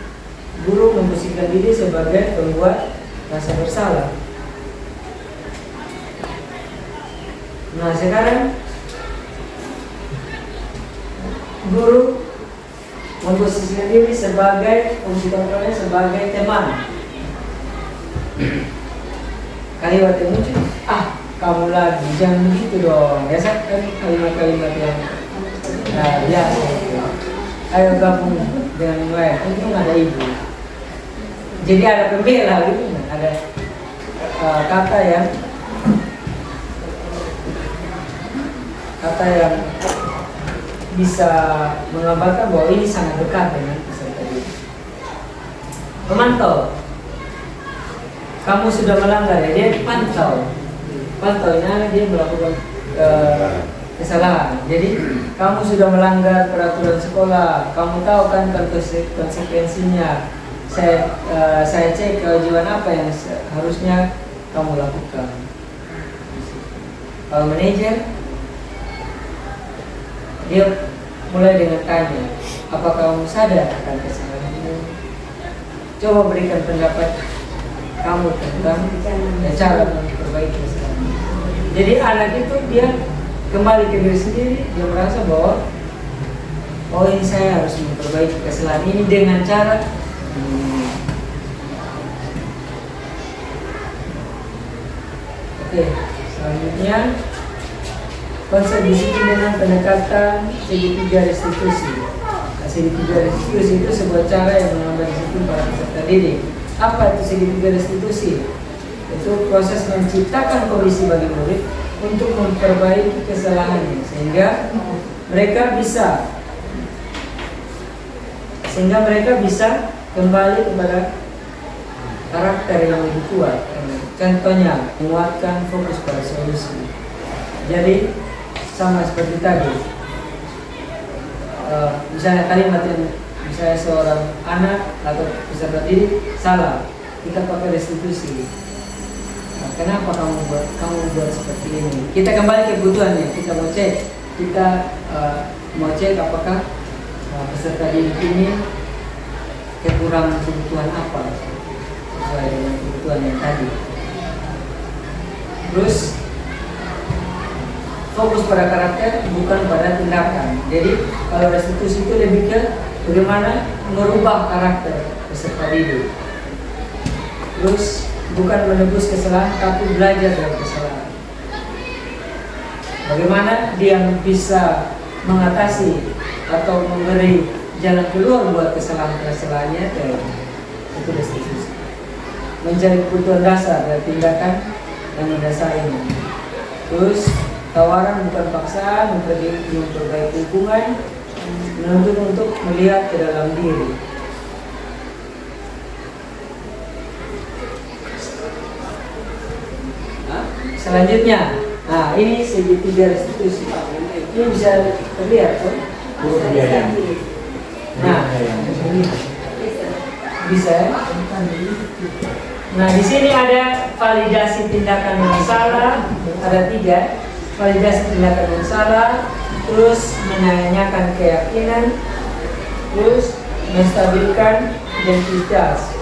guru memposisikan diri sebagai pembuat rasa bersalah. Nah sekarang guru memposisikan diri sebagai sebagai teman. Kalimat yang muncul, kamu lagi, jangan begitu dong. Biasa kan kalimat-kalimat yang biasa. Ayo gabung dengan yang lain. Untung ada ibu. Jadi ada pembela gitu, ada kata yang bisa menggambarkan bahwa ini sangat dekat dengan peserta didik. Memantau, kamu sudah melanggar ya, dia pantaunya dia melakukan kesalahan. Jadi kamu sudah melanggar peraturan sekolah, kamu tahu kan konsekuensinya. Saya cek kewajiban apa yang harusnya kamu lakukan. Kalau manajer, dia mulai dengan tanya, apakah kamu sadar akan kesalahanmu? Coba berikan pendapat kamu tentang cara memperbaiki kesalahan. Jadi anak itu dia kembali ke diri sendiri, dia merasa bahwa oh ini saya harus memperbaiki kesalahan ini dengan cara Oke, selanjutnya konsep disiplin dengan pendekatan segitiga restitusi. Segitiga restitusi itu sebuah cara yang menambah disiplin para peserta didik. Apa itu segitiga restitusi? Itu proses menciptakan kondisi bagi murid untuk memperbaiki kesalahannya sehingga mereka bisa kembali kepada karakter yang lebih kuat. Contohnya menguatkan fokus pada solusi. Jadi sama seperti tadi, misalnya kalimat yang misalnya seorang anak atau peserta didik salah, kita pakai restitusi. Kenapa kamu buat seperti ini? Kita kembali ke kebutuhannya. Kita mau cek apakah peserta didik ini kekurangan kebutuhan apa sesuai dengan kebutuhan yang tadi. Terus fokus pada karakter bukan pada tindakan. Jadi kalau restitusi itu lebih ke bagaimana merubah karakter peserta didik. Terus bukan menebus kesalahan, tapi belajar dari kesalahan. Bagaimana dia bisa mengatasi atau memberi jalan keluar buat kesalahan-kesalahannya, itu restitusi. Mencari kebutuhan dasar dari tindakan yang mendasarinya. Terus tawaran bukan paksaan, memperbaiki hubungan, menuntut untuk melihat ke dalam diri. Selanjutnya, ini segitiga restitusi. Ini bisa terlihat kan? Bisa ya? Nah, di sini ada validasi tindakan yang salah, ada 3. Validasi tindakan yang salah, terus menanyakan keyakinan, terus menstabilkan identitas.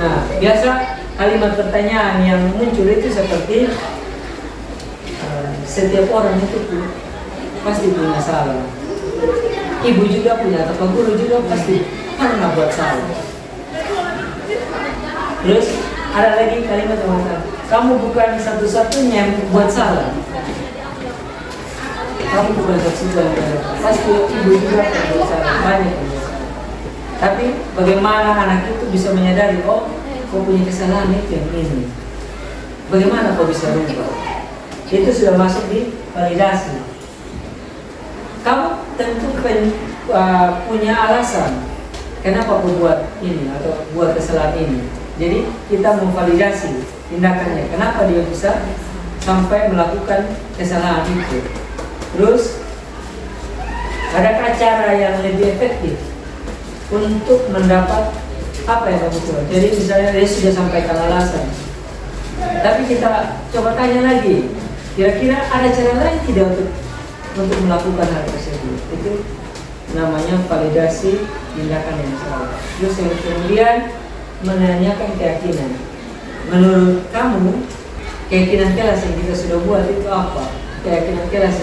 Nah, biasa kalimat pertanyaan yang muncul itu seperti setiap orang itu pasti punya salah. Ibu juga punya, atau guru juga pasti pernah buat salah. Terus ada lagi kalimat yang mengatakan, kamu bukan satu-satunya yang buat salah. Kamu bukan satu-satunya yang buat salah. Pasti ibu juga yang buat salah, banyak yang buat salah. Tapi bagaimana anak itu bisa menyadari, oh, kau punya kesalahan itu yang ini. Bagaimana kau bisa rubah? Itu sudah masuk di validasi. Kamu tentukan punya alasan kenapa kau buat ini atau buat kesalahan ini. Jadi kita memvalidasi tindakannya, kenapa dia bisa sampai melakukan kesalahan itu. Terus adakah cara yang lebih efektif untuk mendapat apa yang kamu buat? Jadi misalnya dia sudah sampaikan alasan, tapi kita coba tanya lagi, kira-kira ada cara lain tidak untuk melakukan hal tersebut? Itu namanya validasi tindakan yang salah. Terus yang kemudian menanyakan keyakinan. Menurut kamu, keyakinan kelas yang kita sudah buat itu apa? Keyakinan kelas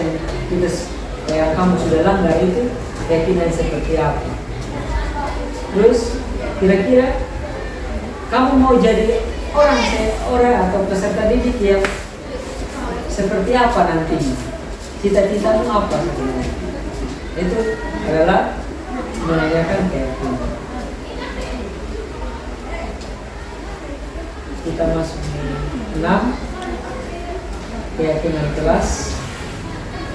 yang kamu sudah langgar itu keyakinan seperti apa? Terus kira-kira kamu mau jadi orang atau peserta didik yang seperti apa nantinya? Cita-citamu apa sebenarnya? Itu adalah menanyakan keyakinan. Kita masuk di 6, keyakinan kelas.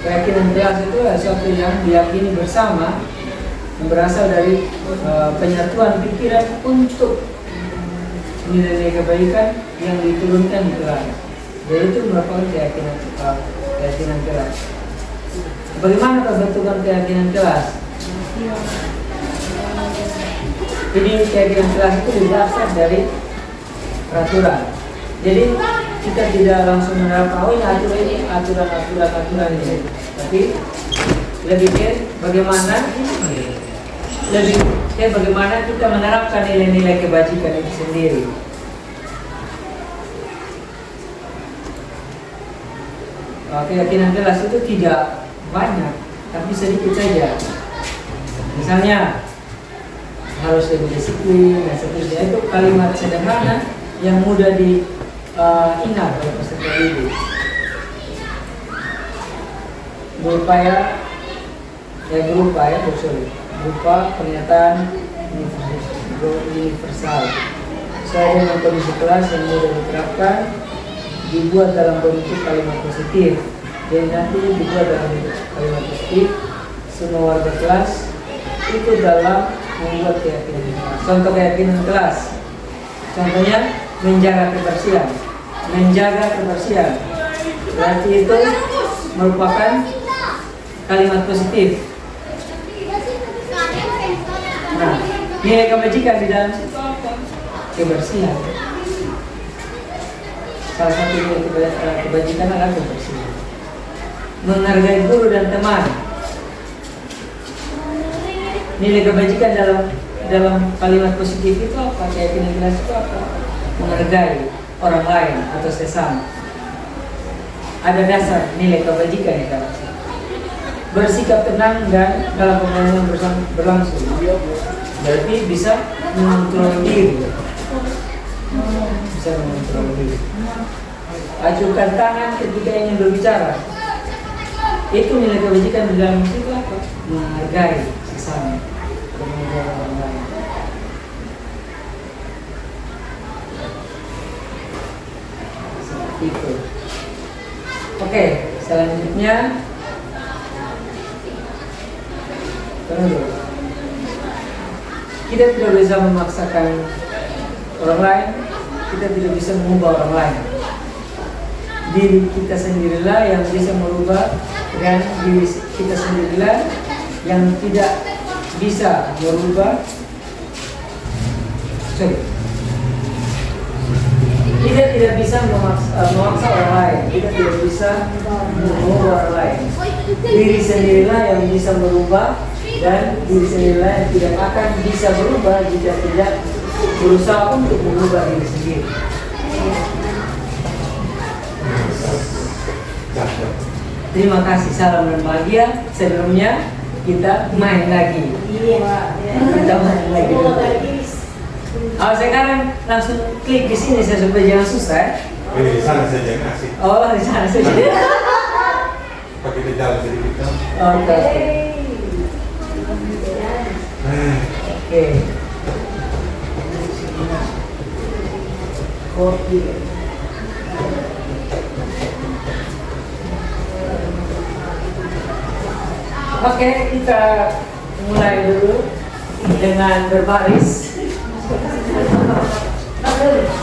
Keyakinan kelas itu adalah sesuatu yang diyakini bersama, yang berasal dari penyatuan pikiran untuk nilai-nilai kebaikan yang diturunkan di kelas. Jadi itu merupakan keyakinan kelas. Bagaimana pembentukan keyakinan kelas? Jadi keyakinan kelas itu berdasar dari peraturan. Jadi kita tidak langsung menerapkan, oh ini aturan ini. Tapi lebih ke bagaimana kita menerapkan nilai-nilai kebajikan itu sendiri. Keyakinan kelas itu tidak banyak, tapi sedikit saja. Misalnya harus lebih disiplin dan seterusnya. Itu kalimat sederhana yang mudah diingat oleh peserta didik. Berupa pernyataan universal. Sesuai dengan kondisi kelas yang mudah diterapkan, dibuat dalam bentuk kalimat positif. Jadi nanti dibuat dalam bentuk kalimat positif. Semua warga kelas ikut dalam membuat keyakinan kelas. Contoh keyakinan kelas, contohnya menjaga kebersihan. Berarti itu merupakan kalimat positif. Nah, nilai kebajikan di dalam situ apa? Kebersihan. Salah satu nilai kebajikan adalah kebersihan. Menghargai guru dan teman. Nilai kebajikan dalam kalimat positif itu apa? Keyakinan kelas itu apa? Menghargai orang lain atau sesama. Ada dasar nilai kebajikan di dalam situ. Bersikap tenang dan dalam pembangunan berlangsung. Berarti bisa mengontrol diri. Ajukan tangan ketika ingin berbicara. Itu nilai kebajikan di dalam situ apa? Menghargai sesama, menghargai orang lain. Seperti itu. Oke, selanjutnya kita tidak bisa memaksakan orang lain, kita tidak bisa mengubah orang lain. Diri kita sendirilah yang bisa merubah, dan diri kita sendirilah yang tidak bisa merubah. Kita tidak bisa memaksa orang lain, kita tidak bisa mengubah orang lain. Diri sendirilah yang bisa merubah, dan diri sendirilah yang tidak akan bisa berubah jika tidak berusaha untuk mengubah diri sendiri. Terima kasih, salam dan bahagia. Sebelumnya kita main lagi. Kita main lagi. Oh, sekarang langsung klik di sini saya supaya jangan susah. Di sana saja ngasih. Oh, di sana saja. Pakai di jalan sedikit kan. Oke. Oke. Kopi. Oke, kita mulai dulu dengan berbaris.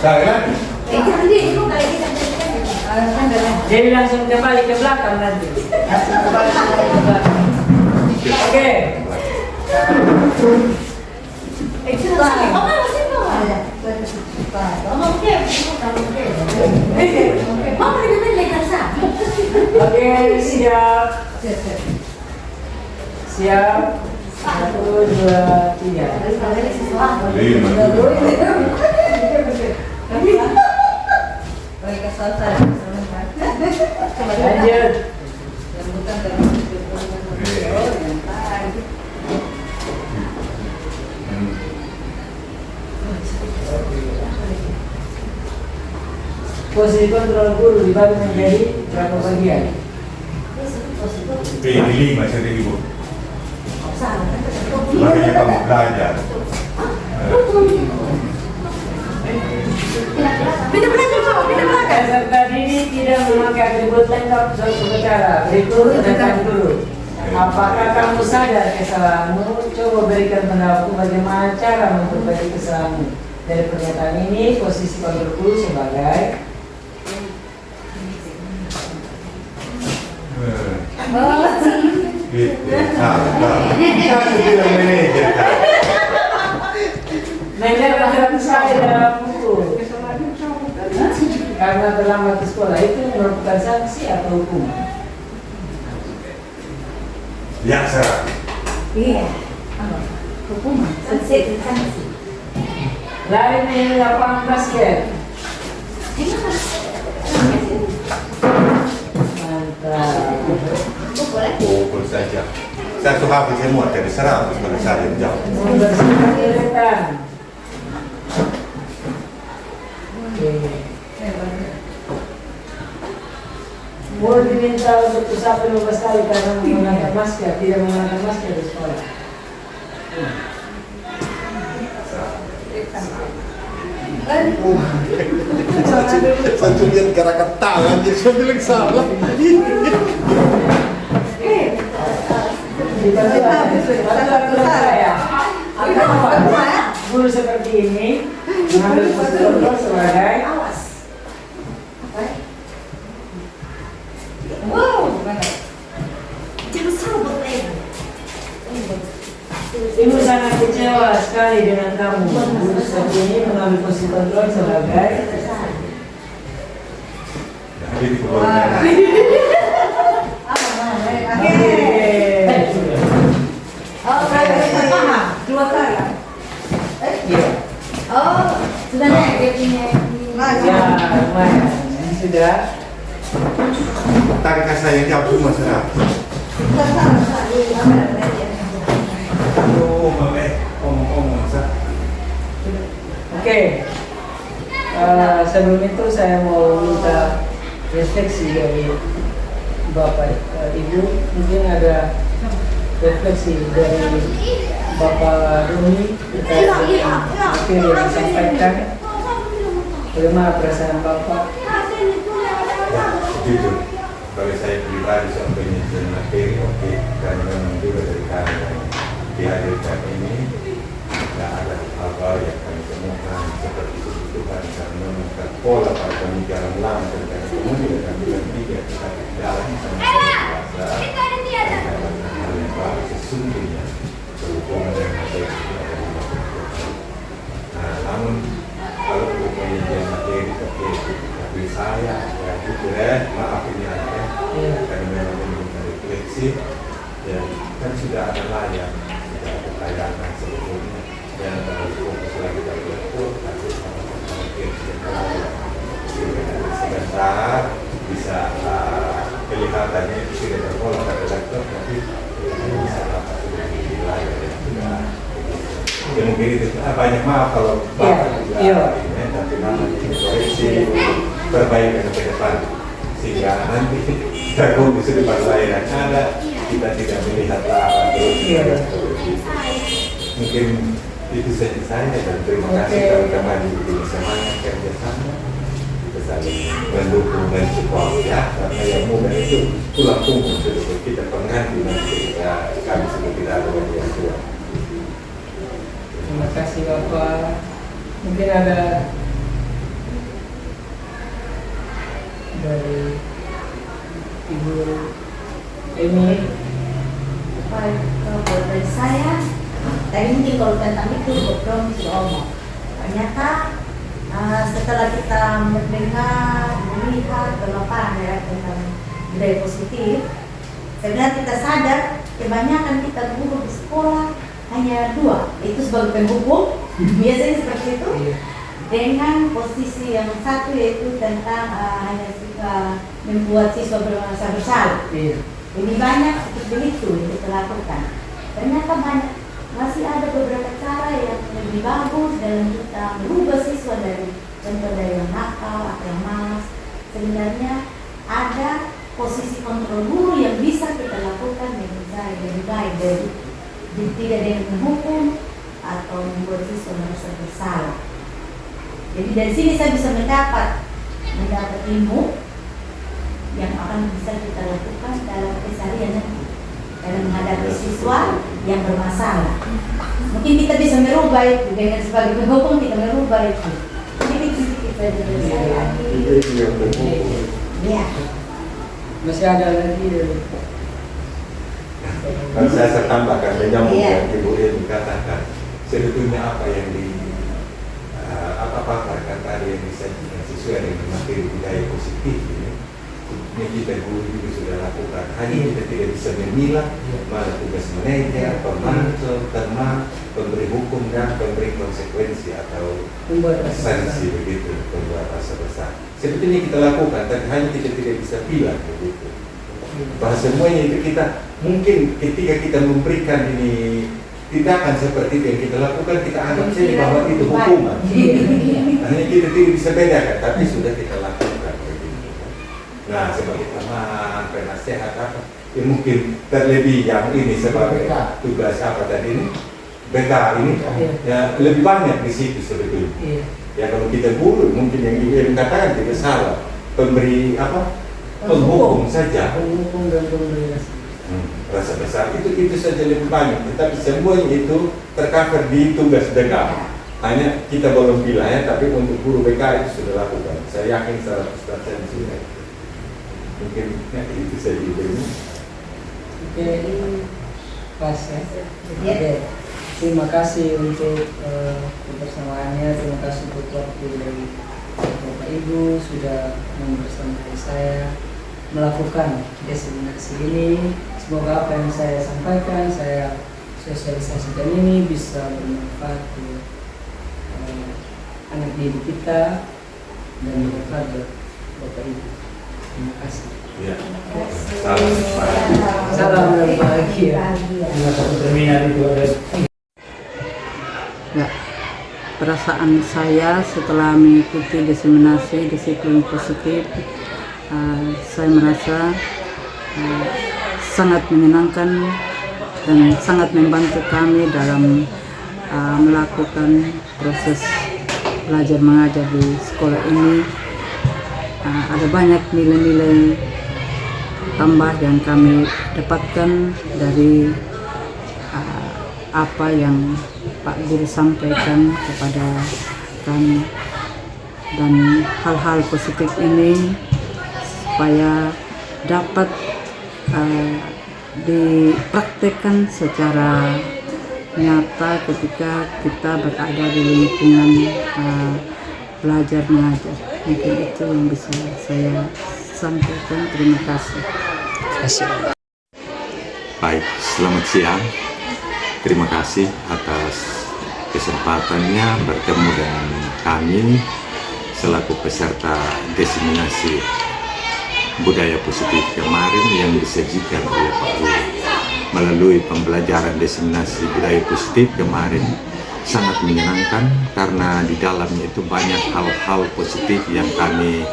Jangan. Jangan deh, itu kali kita Jadi langsung kembali ke belakang nanti. Langsung kembali ke belakang. Oke. Oke, siap. Siap. 1, 2, 3. Lanjut. Posisi kontrol guru dibagi menjadi berapa bagian? Pilih 5 saja ibu. Makanya kamu belajar. Peserta didik tidak memakai atribut lengkap suatu bicara. Berikut datang dulu. Apakah kamu sadar kesalahanmu? Coba berikan pendapatmu bagaimana cara memperbaiki kesalahanmu. Dari pernyataan ini, posisi kontrol guru sebagai Gitu. Saya bilang manajer kan. manajer terhadap saya dalam buku. Karena terlambat ke sekolah itu merupakan sanksi atau hukuman? Biasa. Iya. Hukuman. Sanksi. Lari di lapangan basket. Mantap. Pukul saja. Satu habis semua dari 100 pada saya jauh. Membersihkan deretan. Oke. Murid diminta untuk usap 15 kali karena menggunakan masker, tidak menggunakan masker di sekolah. Satu lihat gerakan tangan jadi saya bilang salah. Guru seperti ini mengambil posisi kontrol sebagai Ibu sangat kecewa sekali dengan kamu. Guru seperti ini mengambil posisi kontrol sebagai Jadi keluarga. Sebenarnya dia punya Ya, lumayan. Ini sudah. Tarik saya yang jauh semua sudah. Omong sah. Oke. Sebelum itu saya mau minta refleksi dari Bapak Ibu. Mungkin ada refleksi dari Bapak Rumi terkait dengan materi yang disampaikan. Bagaimana perasaan Bapak? Jujur, kalau saya pribadi soal penelitian materi, oke, dan memang juga dari kami yang dihadirkan ini tidak ada hal-hal yang kami temukan seperti kebutuhan karena memang pola pada pemikiran lama dan kemudian kami bilang tidak, tetapi dalam sama bahasa dan dalam hal yang baru sesungguhnya berhubungan dengan materi itu ada lima kebutuhan. Nah, namun kalau untuk penelitian materi oke, tapi saya ya jujur maaf ini ada karena memang memerlukan refleksi ya kan sudah ada layar, sudah ada tayangan sebetulnya yang terlalu fokus lagi pada laptop tapi sama-sama sebentar bisa kelihatannya itu tidak terpola pada laptop tapi bisa dapat di layar yang sudah Ya mungkin itu banyak maaf kalau Bapak juga ini, tapi namanya itu koreksi perbaikan ke depan sehingga nanti kita kondisi di depan lain ada kita tidak melihat apa terus mungkin itu saja saya dan terima kasih teman-teman di semuanya kerjasama kita saling mendukung dan support ya karena yang muda itu tulang punggung kita pengganti nanti kami sudah tidak ada yang tua. Terima kasih Bapak. Mungkin ada dari Ibu Emi. Kalau dari saya, tadi mungkin kalau tentang itu Bro sudah omong. Ternyata setelah kita mendengar, melihat berlapangan ya tentang budaya positif, sebenarnya kita sadar kebanyakan kita guru di sekolah hanya dua, itu sebagai penghubung, biasanya seperti itu, dengan posisi yang satu yaitu tentang hanya suka membuat siswa merasa bersalah. Lebih banyak seperti itu yang kita lakukan. Ternyata banyak, masih ada beberapa cara yang lebih bagus dalam kita merubah siswa dari contoh dari yang nakal atau yang malas. Sebenarnya ada posisi kontrol guru yang bisa kita lakukan dengan cara yang lebih baik dari tidak dengan menghukum atau membuat siswa merasa bersalah. Jadi dari sini saya bisa mendapat ilmu yang akan bisa kita lakukan dalam keseharian nanti dalam menghadapi siswa yang bermasalah. Mungkin kita bisa merubah itu dengan sebagai penghukum kita merubah itu. Jadi kita dari saya. Ya. Masih ada lagi. Kalau saya tambahkan menyambung yang Ibu Ilmi katakan, sebetulnya apa yang apa pakar tadi yang disajikan sesuai dengan materi budaya positif ini kita guru juga sudah lakukan. Hanya kita tidak bisa memilah mana tugas manajer, pemantau, teman, pemberi hukum dan pemberi konsekuensi atau sanksi begitu, pembuat rasa bersalah. Sebetulnya kita lakukan, tapi hanya kita tidak bisa pilih begitu. Bahwa semuanya itu kita mungkin ketika kita memberikan ini tindakan seperti itu yang kita lakukan, kita anggap saja bahwa itu hukuman. Hanya kita tidak bisa bedakan, tapi sudah kita lakukan begitu. Nah, sebagai teman, penasehat apa, ya mungkin terlebih yang ini sebagai tugas apa tadi ini, BK ini, ya lebih banyak di situ sebetulnya. Ya kalau kita guru, mungkin yang Ibu katakan tidak salah, pemberi apa? Penghukum saja. Penghukum dan pemberi rasa besar itu saja lebih banyak, tetapi semuanya itu tercover di tugas BK. Hanya kita belum bilang ya, tapi untuk guru BK itu sudah lakukan. Saya yakin 100% sudah. Mungkin ya, itu saja itu. Oke, pas ya. Oke. Terima kasih untuk kebersamaannya. Terima kasih untuk waktu dari Bapak Ibu sudah membersamai saya melakukan diseminasi ini. Semoga apa yang saya sampaikan, saya sosialisasikan ini bisa bermanfaat buat anak didik kita dan bermanfaat buat Bapak Ibu. Terima kasih. Ya. Salam bahagia. Terminal itu ada. Ya, perasaan saya setelah mengikuti diseminasi disiplin positif, saya merasa sangat menyenangkan dan sangat membantu kami dalam melakukan proses belajar mengajar di sekolah ini. Ada banyak nilai-nilai tambah yang kami dapatkan dari apa yang Pak Guru sampaikan kepada kami, dan hal-hal positif ini supaya dapat dipraktekkan secara nyata ketika kita berada di lingkungan belajar mengajar. Mungkin itu yang bisa saya sampaikan. Terima kasih. Baik, selamat siang. Terima kasih atas kesempatannya bertemu dengan kami selaku peserta diseminasi budaya positif kemarin yang disajikan oleh Pak Guru. Melalui pembelajaran diseminasi budaya positif kemarin, sangat menyenangkan karena di dalamnya itu banyak hal-hal positif yang kami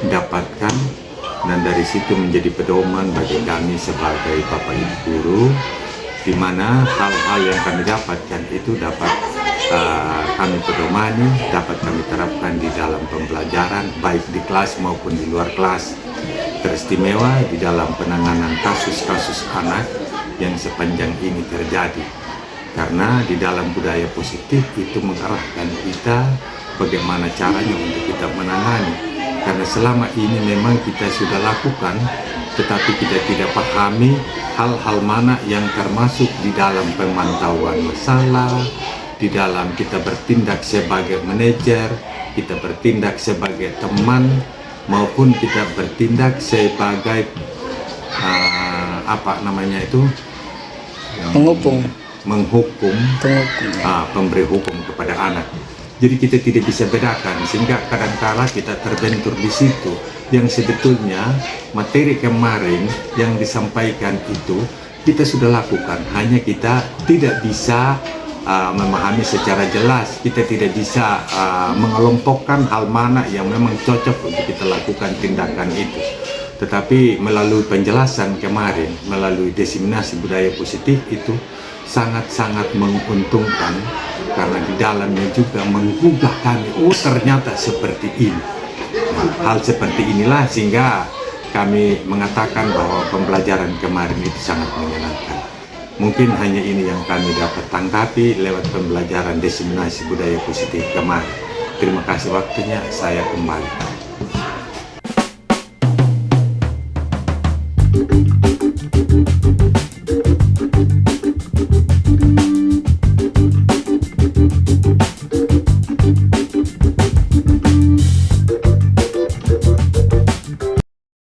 dapatkan, dan dari situ menjadi pedoman bagi kami sebagai Bapak Ibu guru, di mana hal-hal yang kami dapatkan itu dapat kami pedomani, dapat kami terapkan di dalam pembelajaran baik di kelas maupun di luar kelas. Teristimewa di dalam penanganan kasus-kasus anak yang sepanjang ini terjadi, karena di dalam budaya positif itu mengarahkan kita bagaimana caranya untuk kita menangani, karena selama ini memang kita sudah lakukan tetapi kita tidak pahami hal-hal mana yang termasuk di dalam pemantauan masalah, di dalam kita bertindak sebagai manajer, kita bertindak sebagai teman, maupun kita bertindak sebagai menghukum pemberi hukum kepada anak. Jadi kita tidak bisa bedakan, sehingga kadang-kala kita terbentur di situ. Yang sebetulnya materi kemarin yang disampaikan itu kita sudah lakukan, hanya kita tidak bisa memahami secara jelas, kita tidak bisa mengelompokkan hal mana yang memang cocok untuk kita lakukan tindakan itu. Tetapi melalui penjelasan kemarin, melalui diseminasi budaya positif itu sangat-sangat menguntungkan, karena di dalamnya juga menggugah kami, oh ternyata seperti ini. Nah, hal seperti inilah sehingga kami mengatakan bahwa pembelajaran kemarin itu sangat menyenangkan. Mungkin hanya ini yang kami dapat tangkapi lewat pembelajaran diseminasi budaya positif kemarin. Terima kasih waktunya, saya kembali.